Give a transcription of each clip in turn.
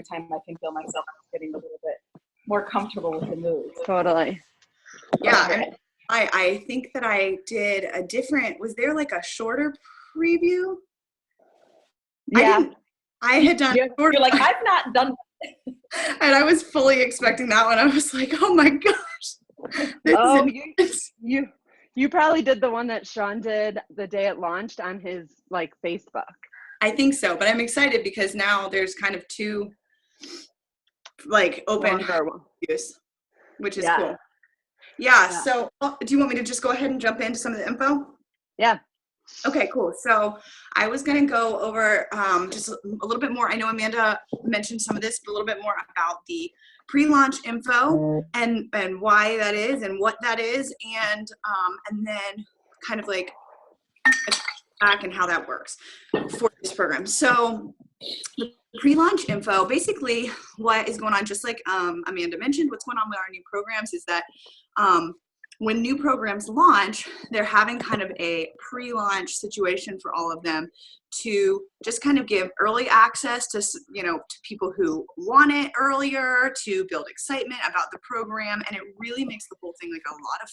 time I can feel myself getting a little bit more comfortable with the moves. Totally. Yeah. I think that I did a different, was there like a shorter preview? Yeah. I had done you're like, I've not done and I was fully expecting that one. I was like, oh my gosh. You probably did the one that Sean did the day it launched on his like Facebook. I think so, but I'm excited because now there's kind of two like open use, which is cool. Yeah. So do you want me to just go ahead and jump into some of the info? Yeah. Okay, cool. So I was going to go over just a little bit more. I know Amanda mentioned some of this, but a little bit more about the pre-launch info and why that is and what that is, and then kind of like back and how that works for this program. So the pre-launch info, basically what is going on, just like Amanda mentioned, what's going on with our new programs is that when new programs launch, they're having kind of a pre-launch situation for all of them to just kind of give early access to, to people who want it earlier, to build excitement about the program, and it really makes the whole thing like a lot of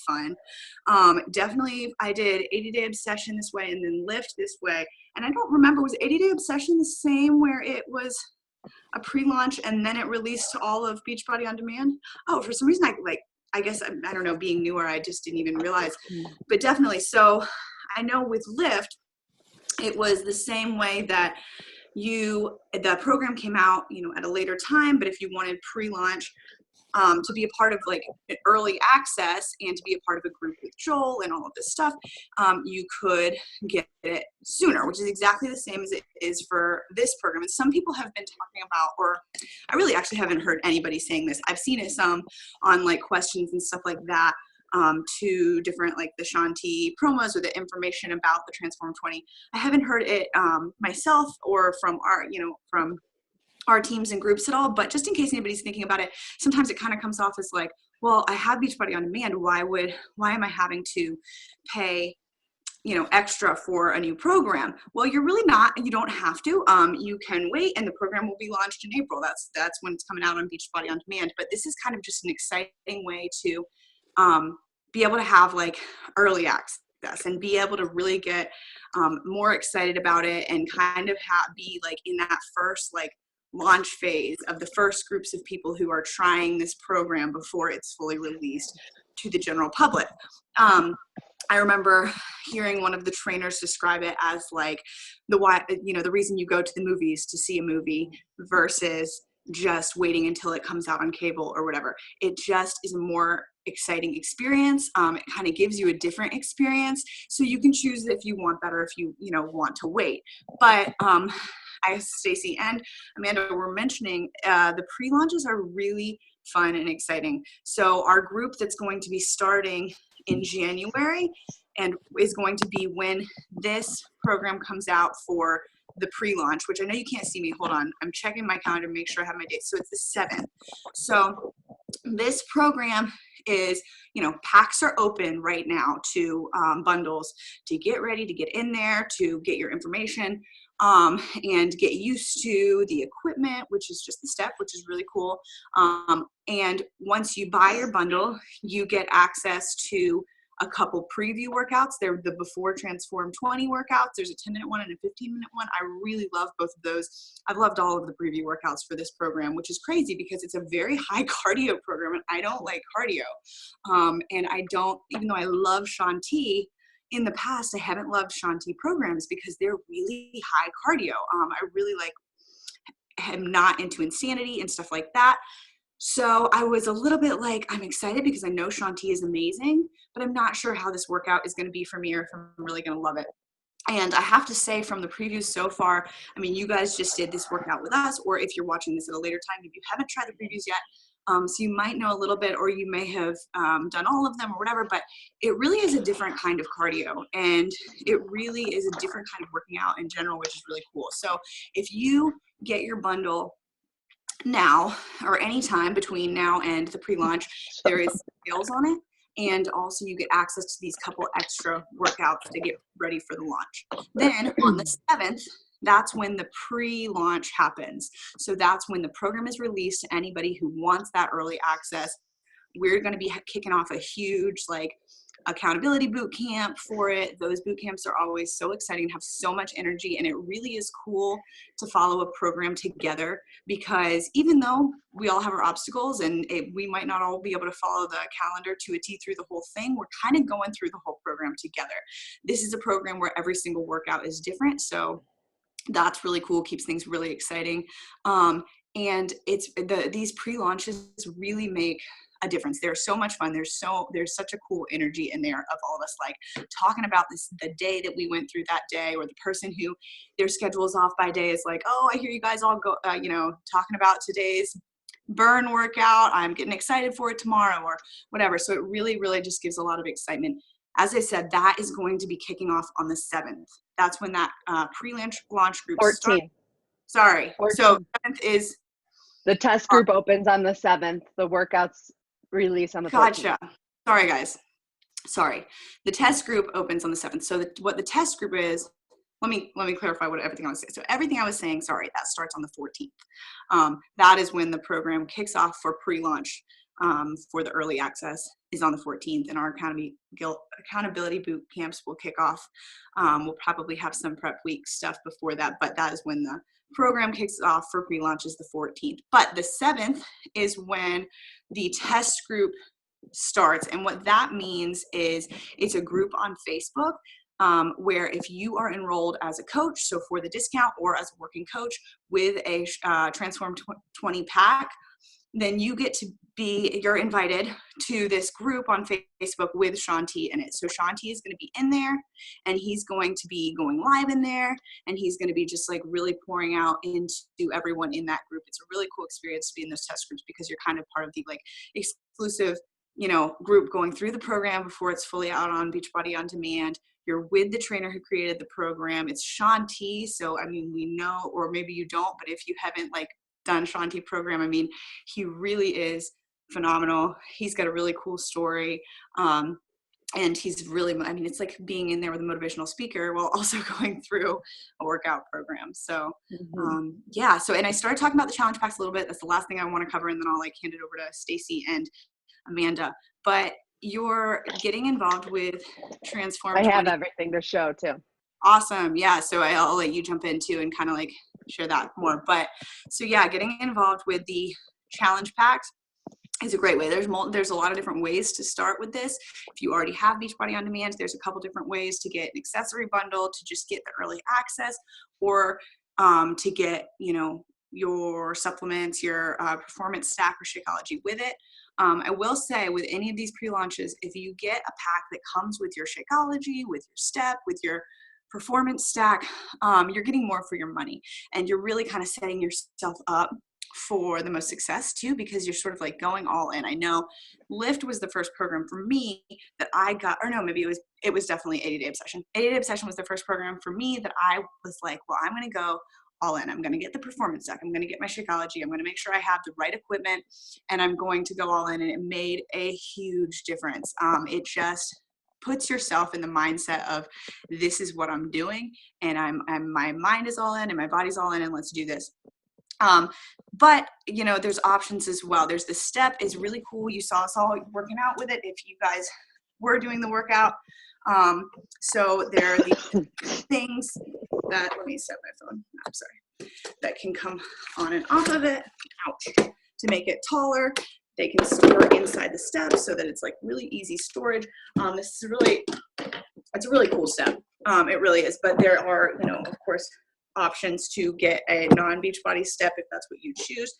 fun. Definitely, I did 80-Day Obsession this way and then Lift this way, and I don't remember, was 80-Day Obsession the same where it was a pre-launch and then it released to all of Beachbody On Demand? Oh, for some reason I guess, I don't know, being newer, I just didn't even realize, but definitely. So I know with Lift, it was the same way that the program came out, at a later time, but if you wanted pre-launch to be a part of like early access and to be a part of a group with Joel and all of this stuff, you could get it sooner, which is exactly the same as it is for this program. And some people have been talking about, or I really actually haven't heard anybody saying this. I've seen it some on like questions and stuff like that, to different like the Shaun T promos or the information about the Transform 20. I haven't heard it myself or from our teams and groups at all, but just in case anybody's thinking about it, sometimes it kind of comes off as like, well, I have Beachbody On Demand. Why am I having to pay, extra for a new program? Well, you're really not, you don't have to. You can wait and the program will be launched in April. That's when it's coming out on Beachbody On Demand. But this is kind of just an exciting way to be able to have like early access and be able to really get more excited about it and kind of be like in that first like launch phase of the first groups of people who are trying this program before it's fully released to the general public. I remember hearing one of the trainers describe it as like the reason you go to the movies to see a movie versus just waiting until it comes out on cable or whatever. It just is a more exciting experience. It kind of gives you a different experience. So you can choose if you want that or if you want to wait. But Stacey and Amanda were mentioning the pre-launches are really fun and exciting. So our group that's going to be starting in January and is going to be when this program comes out for the pre-launch, which I know you can't see me. Hold on. I'm checking my calendar to make sure I have my dates. So it's the 7th. So this program is, packs are open right now to bundles to get ready, to get in there, to get your information and get used to the equipment, which is just the step, which is really cool. And once you buy your bundle, you get access to a couple preview workouts. They're the Before Transform 20 workouts. There's a 10-minute one and a 15-minute one. I really love both of those. I've loved all of the preview workouts for this program, which is crazy because it's a very high cardio program and I don't like cardio. And I don't, even though I love Shaun T, in the past, I haven't loved Shaun T programs because they're really high cardio. I really am not into Insanity and stuff like that. So I was a little bit like, I'm excited because I know Shaun T is amazing, but I'm not sure how this workout is going to be for me or if I'm really going to love it. And I have to say from the previews so far, I mean, you guys just did this workout with us, or if you're watching this at a later time, if you haven't tried the previews yet, so you might know a little bit, or you may have done all of them or whatever, but it really is a different kind of cardio and it really is a different kind of working out in general, which is really cool. So if you get your bundle now or anytime between now and the pre-launch, there is sales on it. And also you get access to these couple extra workouts to get ready for the launch. Then on the 7th, that's when the pre-launch happens. So that's when the program is released to anybody who wants that early access. We're going to be kicking off a huge like accountability boot camp for it. Those boot camps are always so exciting, have so much energy, and it really is cool to follow a program together, because even though we all have our obstacles and we might not all be able to follow the calendar to a T through the whole thing, we're kind of going through the whole program together. This is a program where every single workout is different, so that's really cool, keeps things really exciting. And it's these pre-launches really make a difference. They're so much fun. There's such a cool energy in there of all of us like talking about this, the day that we went through that day, or the person who their schedule is off by day is like, oh, I hear you guys all go, talking about today's burn workout. I'm getting excited for it tomorrow or whatever. So it really, really just gives a lot of excitement. As I said, that is going to be kicking off on the 7th. That's when that pre-launch group 14th. starts. Sorry. 14th. So 7th is the test group opens on the 7th. The workouts release on the 14th. Gotcha. Sorry, guys. Sorry. The test group opens on the 7th. So what the test group is, let me clarify what everything I was saying. So everything I was saying, sorry, that starts on the 14th. That is when the program kicks off for pre-launch for the early access is on the 14th, and our accountability boot camps will kick off. We'll probably have some prep week stuff before that, but that is when the program kicks off for pre-launch is the 14th. But the 7th is when the test group starts. And what that means is it's a group on Facebook where if you are enrolled as a coach, so for the discount or as a working coach with a Transform 20 pack, then you're invited to this group on Facebook with Shaun T in it. So Shaun T is going to be in there, and he's going to be going live in there, and he's going to be just like really pouring out into everyone in that group. It's a really cool experience to be in those test groups because you're kind of part of the like exclusive, group going through the program before it's fully out on Beachbody On Demand. You're with the trainer who created the program. It's Shaun T. So, I mean, we know, or maybe you don't, but if you haven't like done Shaun T program, I mean, he really is phenomenal. He's got a really cool story. And he's really, it's like being in there with a motivational speaker while also going through a workout program. So, and I started talking about the challenge packs a little bit. That's the last thing I want to cover. And then I'll like hand it over to Stacy and Amanda. But you're getting involved with Transform. I have everything to show too. Awesome. Yeah. So I'll let you jump in too and kind of like share that more. But so yeah, getting involved with the challenge packs is a great way. There's a lot of different ways to start with this. If you already have Beachbody On Demand, there's a couple different ways to get an accessory bundle to just get the early access, or to get, your supplements, your performance stack or Shakeology with it. I will say with any of these pre-launches, if you get a pack that comes with your Shakeology, with your step, with your performance stack, you're getting more for your money, and you're really kind of setting yourself up for the most success too, because you're sort of like going all in. I know Lift was the first program for me that I got, or no, maybe it was definitely 80 Day Obsession. 80 Day Obsession was the first program for me that I was like, well, I'm going to go all in. I'm going to get the performance stack. I'm going to get my Shakeology. I'm going to make sure I have the right equipment, and I'm going to go all in. And it made a huge difference. It just puts yourself in the mindset of this is what I'm doing, and my mind is all in and my body's all in, and let's do this. But there's options as well. There's the step is really cool. You saw us all working out with it if you guys were doing the workout. So there are these things that, let me set my phone, I'm sorry, that can come on and off of it, ouch, to make it taller. They can store inside the step so that it's like really easy storage. It's a really cool step. It really is, but there are, of course, options to get a non-Beachbody step if that's what you choose.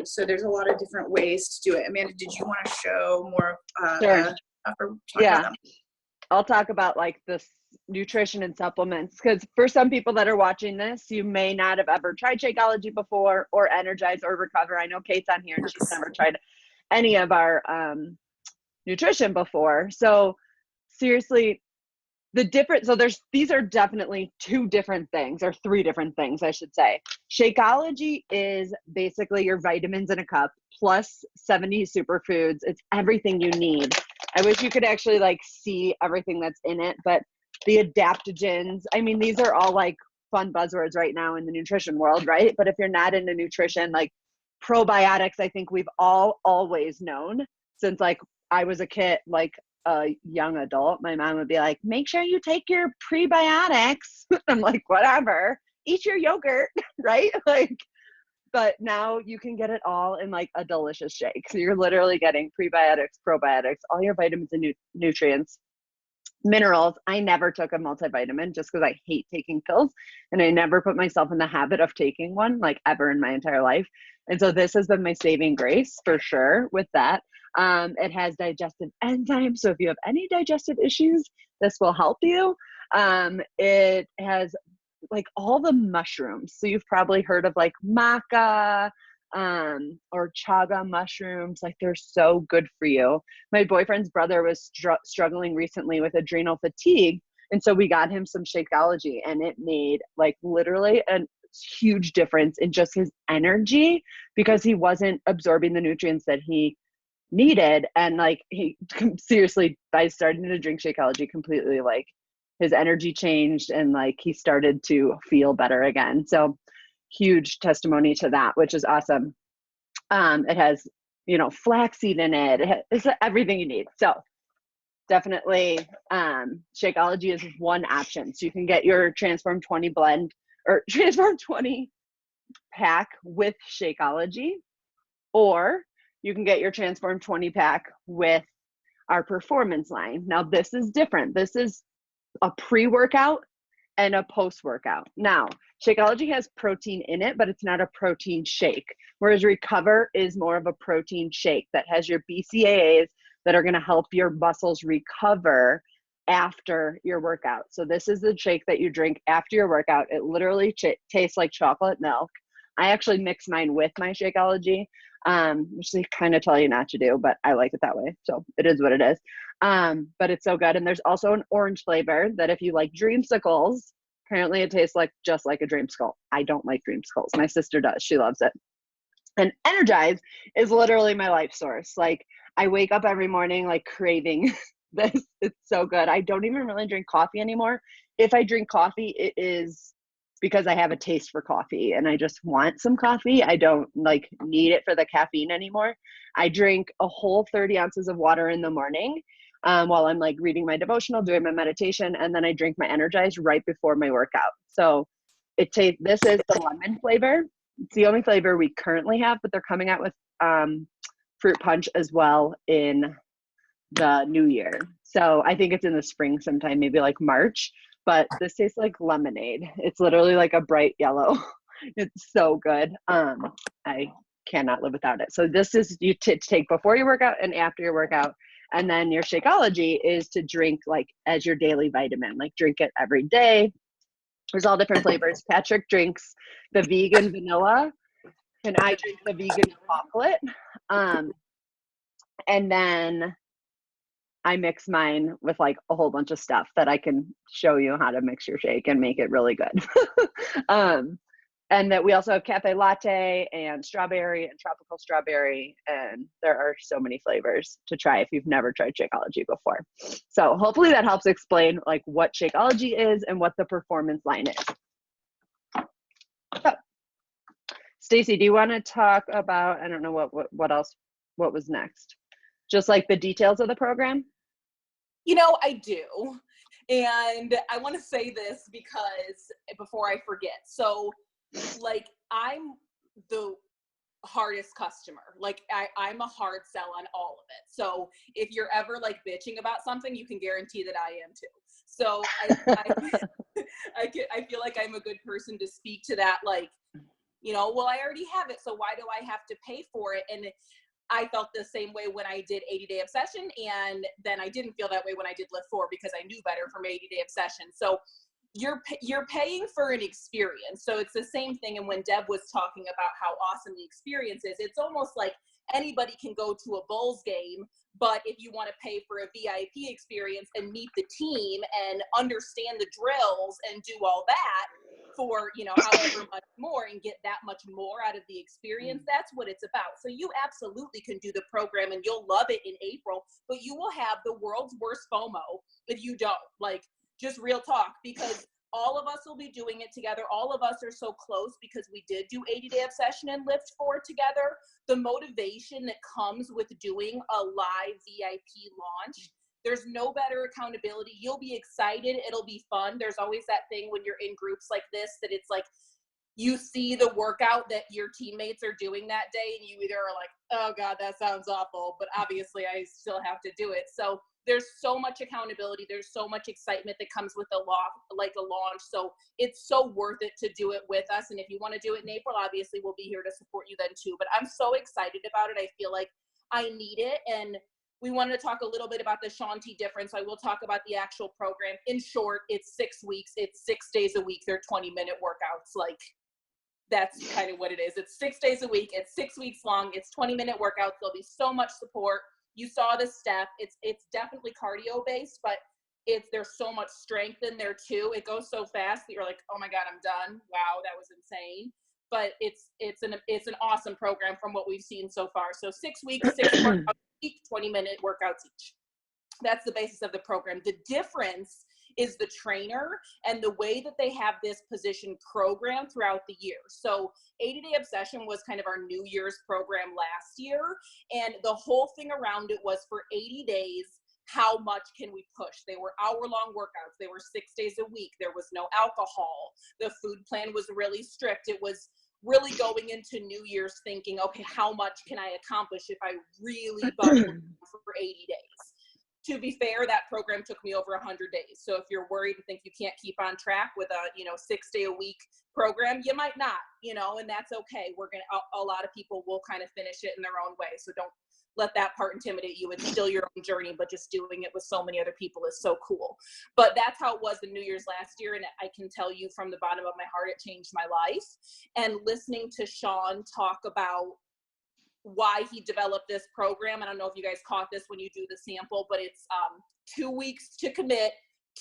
So there's a lot of different ways to do it. Amanda, did you want to show more? Sure. Yeah. I'll talk about like this nutrition and supplements, because for some people that are watching this, you may not have ever tried Shakeology before, or Energize, or Recover. I know Kate's on here and she's never tried any of our nutrition before. So seriously, these are definitely two different things, or three different things, I should say. Shakeology is basically your vitamins in a cup plus 70 superfoods. It's everything you need. I wish you could actually like see everything that's in it, but the adaptogens, these are all like fun buzzwords right now in the nutrition world, right? But if you're not into nutrition, like probiotics, I think we've all always known since like I was a kid, like a young adult, my mom would be like, make sure you take your prebiotics. I'm like, whatever, eat your yogurt, right? Like, but now you can get it all in like a delicious shake. So you're literally getting prebiotics, probiotics, all your vitamins and nutrients, minerals. I never took a multivitamin just because I hate taking pills, and I never put myself in the habit of taking one like ever in my entire life. And so this has been my saving grace for sure with that. It has digestive enzymes. So if you have any digestive issues, this will help you. It has like all the mushrooms. So you've probably heard of like maca or chaga mushrooms. Like they're so good for you. My boyfriend's brother was struggling recently with adrenal fatigue. And so we got him some Shakeology, and it made like literally a huge difference in just his energy because he wasn't absorbing the nutrients that he needed. And like he seriously, by starting to drink Shakeology, completely like his energy changed and like he started to feel better again. So huge testimony to that, which is awesome. It has, you know, flaxseed in it. It's everything you need. So definitely Shakeology is one option. So you can get your Transform 20 blend or Transform 20 pack with Shakeology, or you can get your Transform 20 pack with our performance line. Now this is different. This is a pre-workout and a post-workout. Now, Shakeology has protein in it, but it's not a protein shake. Whereas Recover is more of a protein shake that has your BCAAs that are going to help your muscles recover after your workout. So this is the shake that you drink after your workout. It literally tastes like chocolate milk. I actually mix mine with my Shakeology, which they kind of tell you not to do, but I like it that way. So it is what it is. But it's so good. And there's also an orange flavor that if you like dreamsicles, apparently it tastes like just like a dreamsicle. I don't like dreamsicles. My sister does. She loves it. And Energize is literally my life source. Like I wake up every morning like craving this. It's so good. I don't even really drink coffee anymore. If I drink coffee, it is because I have a taste for coffee and I just want some coffee. I don't like need it for the caffeine anymore. I drink a whole 30 ounces of water in the morning while I'm like reading my devotional, doing my meditation, and then I drink my Energize right before my workout. So this is the lemon flavor. It's the only flavor we currently have, but they're coming out with fruit punch as well in the new year. So I think it's in the spring sometime, maybe like March, but this tastes like lemonade. It's literally like a bright yellow. It's so good. I cannot live without it. So this is you take before your workout and after your workout. And then your Shakeology is to drink like as your daily vitamin, like drink it every day. There's all different flavors. Patrick drinks the vegan vanilla and I drink the vegan chocolate. And then I mix mine with like a whole bunch of stuff that I can show you how to mix your shake and make it really good. And that we also have cafe latte and strawberry and tropical strawberry. And there are so many flavors to try if you've never tried Shakeology before. So hopefully that helps explain like what Shakeology is and what the performance line is. So, Stacy, do you want to talk about, I don't know what else, what was next? Just like the details of the program? You know, I do. And I want to say this because before I forget. So like I'm the hardest customer. Like I'm a hard sell on all of it. So if you're ever like bitching about something, you can guarantee that I am too. So I feel like I'm a good person to speak to that. Like, you know, well, I already have it. So why do I have to pay for it? And I felt the same way when I did 80 Day Obsession. And then I didn't feel that way when I did Lift 4 because I knew better from 80 Day Obsession. So you're paying for an experience. So it's the same thing. And when Deb was talking about how awesome the experience is, it's almost like anybody can go to a Bulls game, but if you want to pay for a VIP experience and meet the team and understand the drills and do all that for, you know, however much more and get that much more out of the experience, that's what it's about. So you absolutely can do the program and you'll love it in April, but you will have the world's worst FOMO if you don't. Like, just real talk, because all of us will be doing it together. All of us are so close because we did do 80-Day Obsession and Lift 4 together. The motivation that comes with doing a live VIP launch, there's no better accountability. You'll be excited. It'll be fun. There's always that thing when you're in groups like this that it's like you see the workout that your teammates are doing that day and you either are like, oh God, that sounds awful, but obviously I still have to do it. So there's so much accountability. There's so much excitement that comes with a launch. So it's so worth it to do it with us. And if you want to do it in April, obviously we'll be here to support you then too. But I'm so excited about it. I feel like I need it. And we wanted to talk a little bit about the Shaun T difference. I will talk about the actual program. In short, it's 6 weeks. It's 6 days a week. They're 20-minute workouts. Like, that's kind of what it is. It's 6 days a week. It's 6 weeks long. It's 20-minute workouts. There'll be so much support. You saw the step. It's definitely cardio based, but there's so much strength in there too. It goes so fast that you're like, oh my God, I'm done. Wow, that was insane. But it's an awesome program from what we've seen so far. So 6 weeks, 6 workouts a week, 20-minute workouts each. That's the basis of the program. The difference is the trainer and the way that they have this position program throughout the year. So 80-Day Obsession was kind of our New Year's program last year. And the whole thing around it was for 80 days, how much can we push? They were hour-long workouts. They were 6 days a week. There was no alcohol. The food plan was really strict. It was really going into New Year's thinking, okay, how much can I accomplish if I really buckle for 80 days? To be fair, that program took me over 100 days. So if you're worried and think you can't keep on track with a 6 day a week program, you might not, and that's okay. A lot of people will kind of finish it in their own way. So don't let that part intimidate you. It's still your own journey, but just doing it with so many other people is so cool. But that's how it was in New Year's last year. And I can tell you from the bottom of my heart, it changed my life. And listening to Shaun talk about why he developed this program. I don't know if you guys caught this when you do the sample, but it's 2 weeks to commit,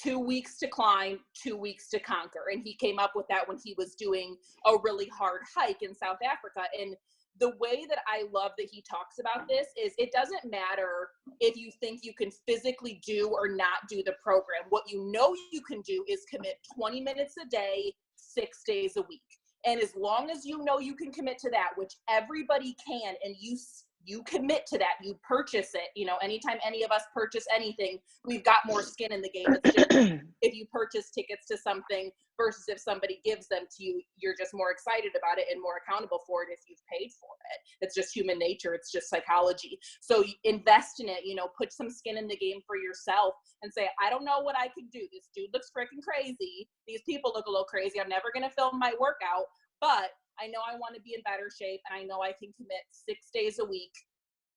2 weeks to climb, 2 weeks to conquer. And he came up with that when he was doing a really hard hike in South Africa. And the way that I love that he talks about this is it doesn't matter if you think you can physically do or not do the program. What you can do is commit 20 minutes a day, 6 days a week. And as long as you know you can commit to that, which everybody can, and you commit to that, you purchase it. Anytime any of us purchase anything, we've got more skin in the game. It's just if you purchase tickets to something versus if somebody gives them to you, you're just more excited about it and more accountable for it if you've paid for it. It's just human nature. It's just psychology. So invest in it, put some skin in the game for yourself and say, I don't know what I can do. This dude looks freaking crazy. These people look a little crazy. I'm never going to film my workout, but I know I want to be in better shape, and I know I can commit 6 days a week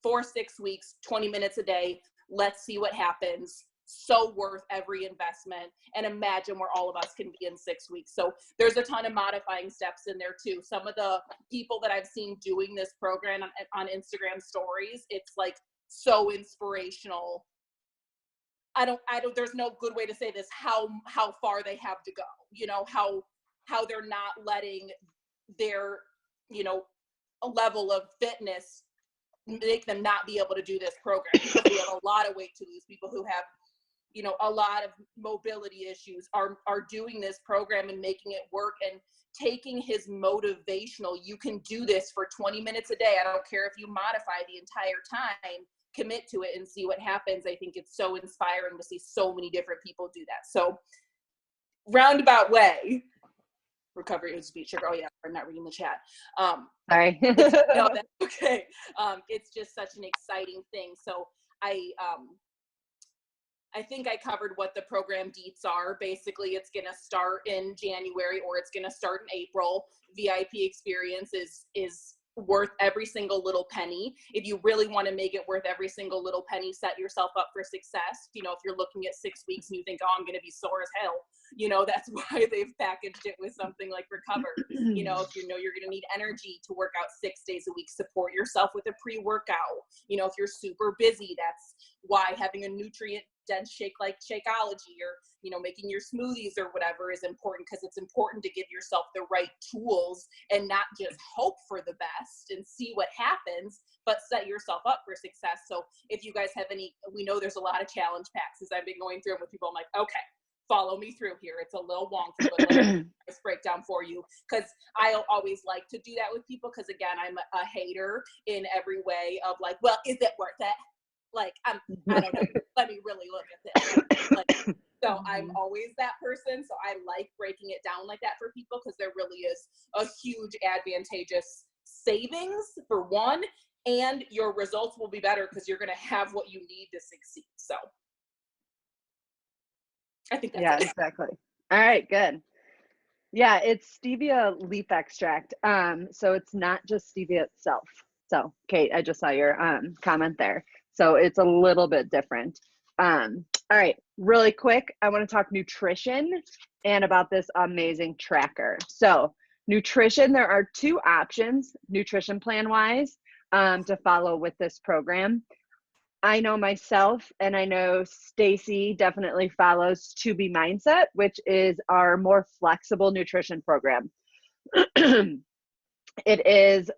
for 6 weeks, 20 minutes a day. Let's see what happens. So worth every investment. And imagine where all of us can be in 6 weeks. So there's a ton of modifying steps in there too. Some of the people that I've seen doing this program on Instagram stories, it's like so inspirational. There's no good way to say this, how far they have to go, how they're not letting their, a level of fitness make them not be able to do this program, because we have a lot of weight to lose. People who have, a lot of mobility issues are doing this program and making it work, and taking his motivational, you can do this for 20 minutes a day. I don't care if you modify the entire time, commit to it and see what happens. I think it's so inspiring to see so many different people do that. So roundabout way, recovery is speech sugar. Oh yeah, I'm not reading the chat. Sorry. No, that's okay. It's just such an exciting thing. So I think I covered what the program deets are. Basically, it's going to start in January, or it's going to start in April. VIP experience is worth every single little penny. If you really want to make it worth every single little penny, set yourself up for success. If you're looking at 6 weeks and you think, oh, I'm going to be sore as hell, that's why they've packaged it with something like Recover. If you're going to need energy to work out 6 days a week, support yourself with a pre-workout. If you're super busy, that's why having a nutrient-dense shake like Shakeology, or making your smoothies or whatever is important, because it's important to give yourself the right tools and not just hope for the best and see what happens, but set yourself up for success. So if you guys have any, we know there's a lot of challenge packs as I've been going through them with people. I'm like, okay, follow me through here. It's a little wonky, but let me just break down for you, because I always like to do that with people, because again, I'm a hater in every way of like, well, is it worth it? Like, I don't know. Let me really look at this. Like, so I'm always that person. So I like breaking it down like that for people, because there really is a huge advantageous savings for one, and your results will be better because you're going to have what you need to succeed. So I think that's Yeah, it. exactly. All right, good. Yeah, it's stevia leaf extract. So it's not just stevia itself. So, Kate, I just saw your comment there. So it's a little bit different. All right, really quick, I want to talk nutrition and about this amazing tracker. So, nutrition, there are two options, nutrition plan wise, to follow with this program. I know myself, and I know Stacy definitely follows 2B Mindset, which is our more flexible nutrition program. It is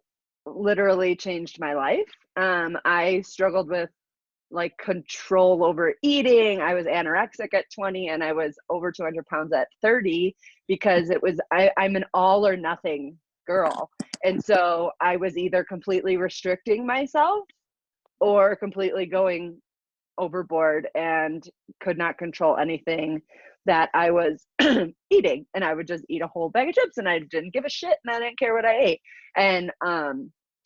literally changed my life. I struggled with like control over eating. I was anorexic at 20 and I was over 200 pounds at 30 because it was, I'm an all or nothing girl. And so I was either completely restricting myself or completely going overboard and could not control anything that I was eating. And I would just eat a whole bag of chips and I didn't give a shit and I didn't care what I ate. And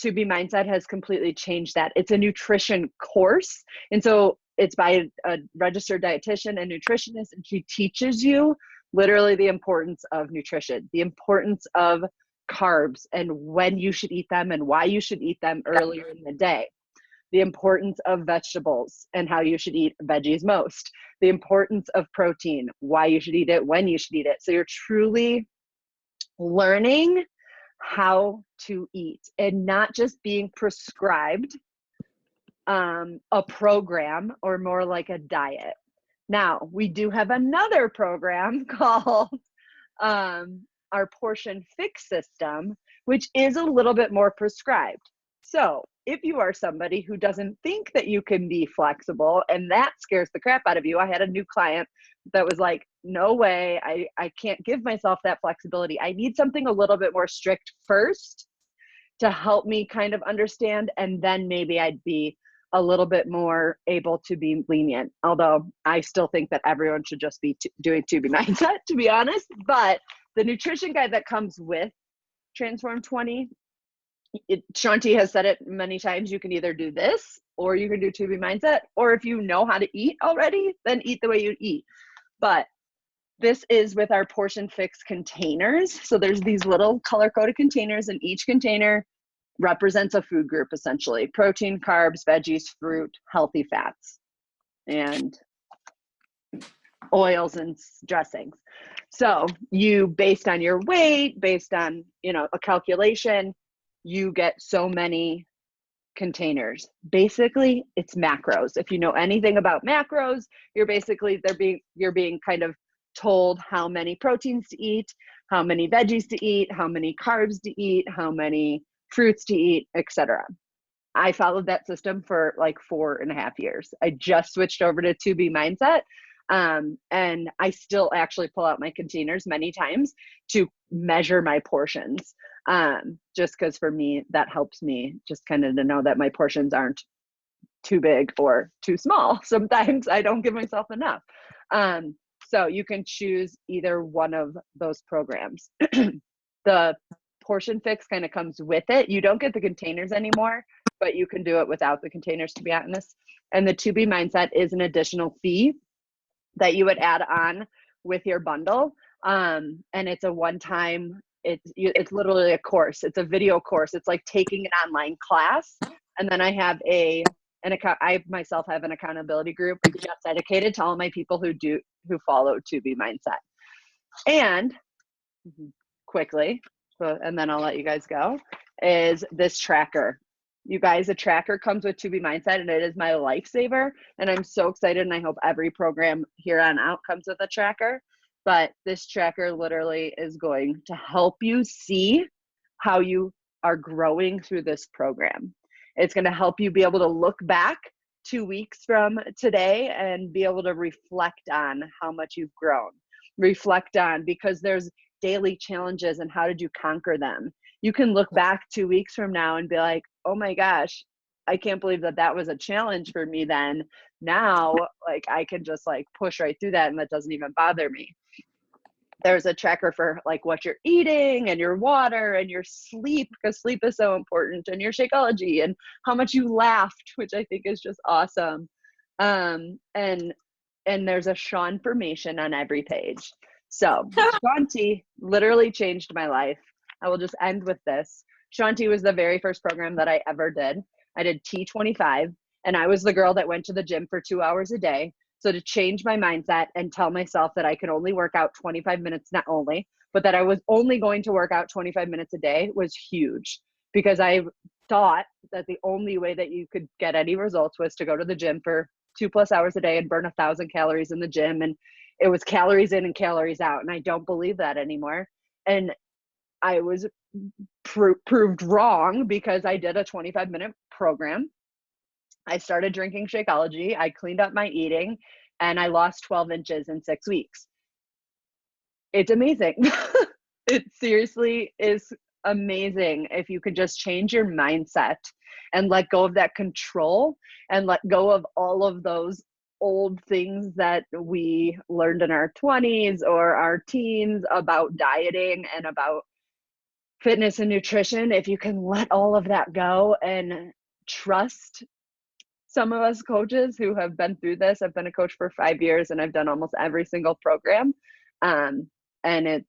2B Mindset has completely changed that. It's a nutrition course. And so it's by a registered dietitian and nutritionist, and she teaches you literally the importance of nutrition, the importance of carbs and when you should eat them and why you should eat them earlier in the day, the importance of vegetables and how you should eat veggies most, the importance of protein, why you should eat it, when you should eat it. So you're truly learning how to eat and not just being prescribed a program or more like a diet. Now, we do have another program called our Portion Fix system, which is a little bit more prescribed. So if you are somebody who doesn't think that you can be flexible and that scares the crap out of you, I had a new client that was like, no way, I can't give myself that flexibility. I need something a little bit more strict first to help me kind of understand, and then maybe I'd be a little bit more able to be lenient. Although I still think that everyone should just be doing 2B Mindset, to be honest. But the nutrition guide that comes with Transform 20, Shanti has said it many times, you can either do this or you can do 2B Mindset, or if you know how to eat already, then eat the way you eat. But this is with our Portion Fix containers. So there's these little color-coded containers, and each container represents a food group, essentially: protein, carbs, veggies, fruit, healthy fats, and oils and dressings. So you, based on your weight, based on, you know, a calculation, you get so many containers. Basically, it's macros. If you know anything about macros, you're basically, you're being kind of told how many proteins to eat, how many veggies to eat, how many carbs to eat, how many fruits to eat, etc. I followed that system for like 4.5 years. I just switched over to 2B Mindset. And I still actually pull out my containers many times to measure my portions. Just because for me, that helps me just kind of to know that my portions aren't too big or too small. Sometimes I don't give myself enough. So you can choose either one of those programs. The Portion Fix kind of comes with it. You don't get the containers anymore, but you can do it without the containers, to be honest. And the 2B Mindset is an additional fee that you would add on with your bundle. And it's a one-time, it's literally a course. It's a video course. It's like taking an online class. And then I have I myself have an accountability group just dedicated to all my people who follow 2B Mindset. And quickly, and then I'll let you guys go, is this tracker. You guys, a tracker comes with 2B Mindset, and it is my lifesaver. And I'm so excited, and I hope every program here on out comes with a tracker. But this tracker literally is going to help you see how you are growing through this program. It's going to help you be able to look back 2 weeks from today and be able to reflect on how much you've grown. Reflect on, because there's daily challenges and how did you conquer them. You can look back 2 weeks from now and be like, oh my gosh, I can't believe that that was a challenge for me then. Now, like, I can just like push right through that and that doesn't even bother me. There's a tracker for like what you're eating and your water and your sleep, because sleep is so important, and your Shakeology and how much you laughed, which I think is just awesome. And there's a Shawnformation on every page. So Shawnti literally changed my life. I will just end with this. Shawnti was the very first program that I ever did. I did T25, and I was the girl that went to the gym for 2 hours a day. So to change my mindset and tell myself that I could only work out 25 minutes, not only, but that I was only going to work out 25 minutes a day was huge, because I thought that the only way that you could get any results was to go to the gym for 2+ hours a day and burn 1,000 calories in the gym. And it was calories in and calories out. And I don't believe that anymore. And I was proved wrong, because I did a 25-minute program. I started drinking Shakeology. I cleaned up my eating, and I lost 12 inches in 6 weeks. It's amazing. It seriously is amazing if you could just change your mindset and let go of that control and let go of all of those old things that we learned in our 20s or our teens about dieting and about fitness and nutrition. If you can let all of that go and trust. Some of us coaches who have been through this, I've been a coach for 5 years and I've done almost every single program. And it's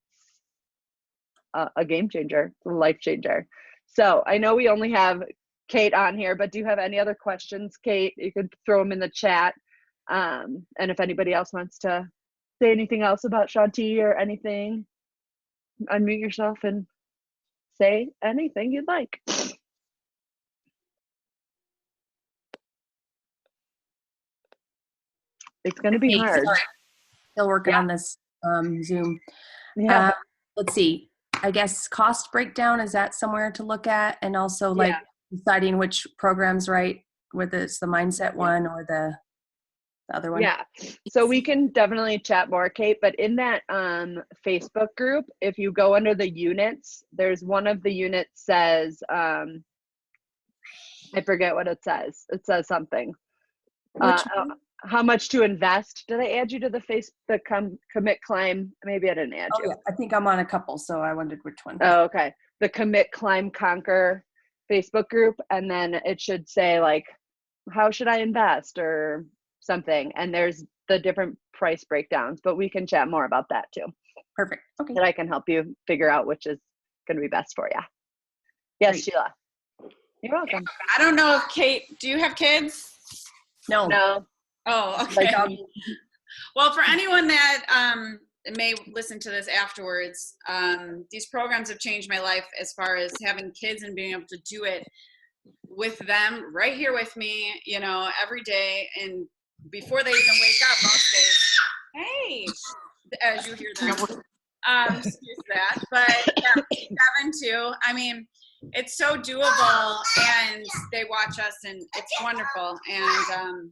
a game changer, a life changer. So I know we only have Kate on here, but do you have any other questions, Kate? You could throw them in the chat. And if anybody else wants to say anything else about Shawnti or anything, unmute yourself and say anything you'd like. It's going to be hard. Sorry. Still working on this Zoom. Yeah. Let's see. I guess cost breakdown, is that somewhere to look at? And also like deciding which program's right, whether it's the mindset one or the other one. Yeah. So we can definitely chat more, Kate, but in that Facebook group, if you go under the units, there's one of the units says, I forget what it says. It says something. How much to invest? Did I add you to the Commit Climb? Maybe I didn't add you. Yeah. I think I'm on a couple, so I wondered which one. Oh, okay. The Commit Climb Conquer Facebook group. And then it should say like, how should I invest or something? And there's the different price breakdowns, but we can chat more about that too. Perfect. Okay. That I can help you figure out which is going to be best for you. Yes, Great. Sheila. You're welcome. I don't know if Kate, do you have kids? No. Oh, okay. Like, Well, for anyone that may listen to this afterwards, these programs have changed my life as far as having kids and being able to do it with them right here with me, you know, every day. And before they even wake up most days. Hey, as you hear them. Excuse that. But yeah, 7 too. I mean, it's so doable, and they watch us, and it's wonderful. And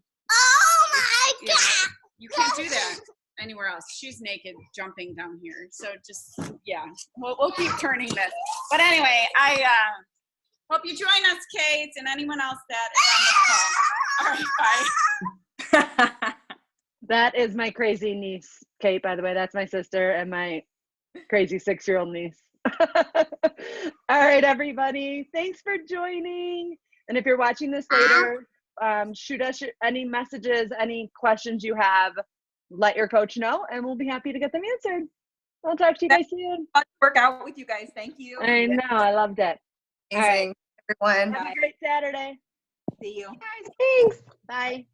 you can't do that anywhere else. She's naked jumping down here. So just, yeah, we'll keep turning this. But anyway, I hope you join us, Kate, and anyone else that is on the call. All right, bye. That is my crazy niece, Kate, by the way. That's my sister and my crazy 6-year-old niece. All right, everybody. Thanks for joining. And if you're watching this later, shoot us any messages, any questions you have, let your coach know, and we'll be happy to get them answered. I'll talk to you guys soon. Fun to work out with you guys. Thank you. I know. I loved it. All right. Everyone. Have a great Saturday. See you. Thanks. Bye.